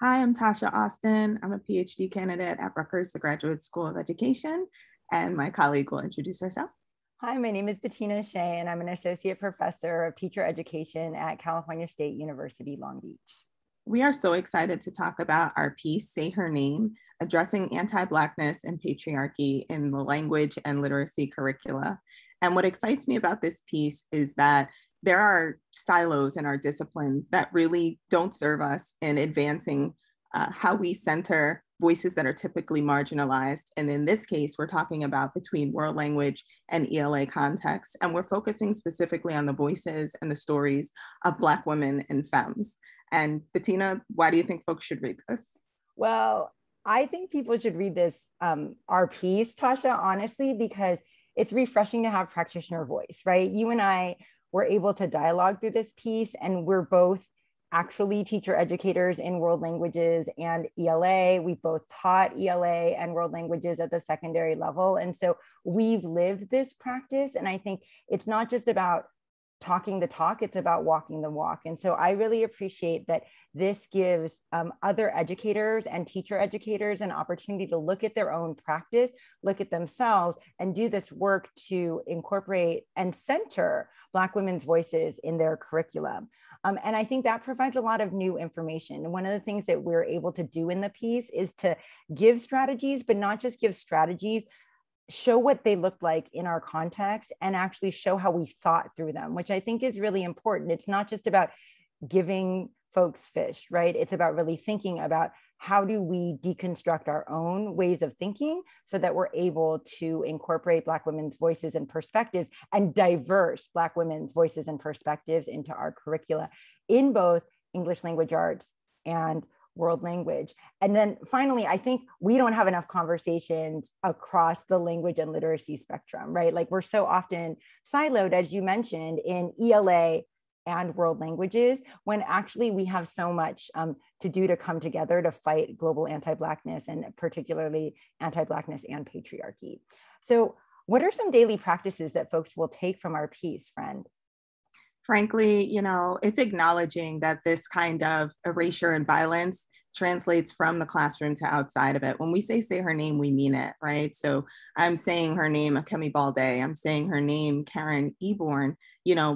Hi, I'm Tasha Austin. I'm a PhD candidate at Rutgers, the Graduate School of Education, and my colleague will introduce herself. Hi, my name is Bettina Shea, and I'm an associate professor of teacher education at California State University, Long Beach. We are so excited to talk about our piece, Say Her Name, addressing anti-Blackness and patriarchy in the language and literacy curricula. And what excites me about this piece is that there are silos in our discipline that really don't serve us in advancing how we center voices that are typically marginalized. And in this case, we're talking about between world language and ELA context. And we're focusing specifically on the voices and the stories of Black women and femmes. And Bettina, why do you think folks should read this? Well, I think people should read this, our piece, Tasha, honestly, because it's refreshing to have practitioner voice, right? You and I were able to dialogue through this piece, and we're both actually teacher educators in world languages and ELA. We both taught ELA and world languages at the secondary level. And so we've lived this practice. And I think it's not just about talking the talk, it's about walking the walk. And so I really appreciate that this gives other educators and teacher educators an opportunity to look at their own practice, look at themselves, and do this work to incorporate and center Black women's voices in their curriculum. And I think that provides a lot of new information. And one of the things that we're able to do in the piece is to give strategies, but not just give strategies, show what they look like in our context and actually show how we thought through them, which I think is really important. It's not just about giving folks fish, right? It's about really thinking about how do we deconstruct our own ways of thinking so that we're able to incorporate Black women's voices and perspectives and diverse Black women's voices and perspectives into our curricula in both English language arts and world language. And then finally, I think we don't have enough conversations across the language and literacy spectrum, right? Like we're so often siloed, as you mentioned, in ELA and world languages, when actually we have so much to do to come together to fight global anti-Blackness and particularly anti-Blackness and patriarchy. So what are some daily practices that folks will take from our piece, friend? Frankly, it's acknowledging that this kind of erasure and violence translates from the classroom to outside of it. When we say her name, we mean it, right? So I'm saying her name, Akemi Balde. I'm saying her name, Karen Eborn,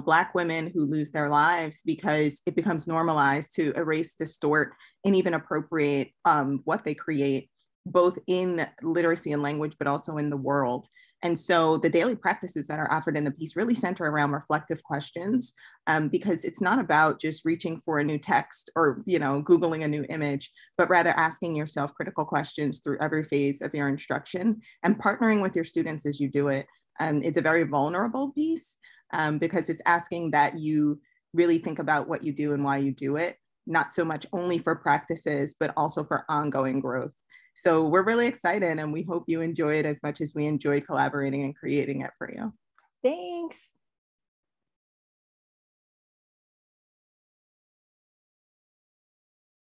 Black women who lose their lives because it becomes normalized to erase, distort, and even appropriate what they create, both in literacy and language, but also in the world. And so the daily practices that are offered in the piece really center around reflective questions, because it's not about just reaching for a new text or, Googling a new image, but rather asking yourself critical questions through every phase of your instruction and partnering with your students as you do it. It's a very vulnerable piece because it's asking that you really think about what you do and why you do it, not so much only for practices, but also for ongoing growth. So we're really excited and we hope you enjoy it as much as we enjoyed collaborating and creating it for you. Thanks.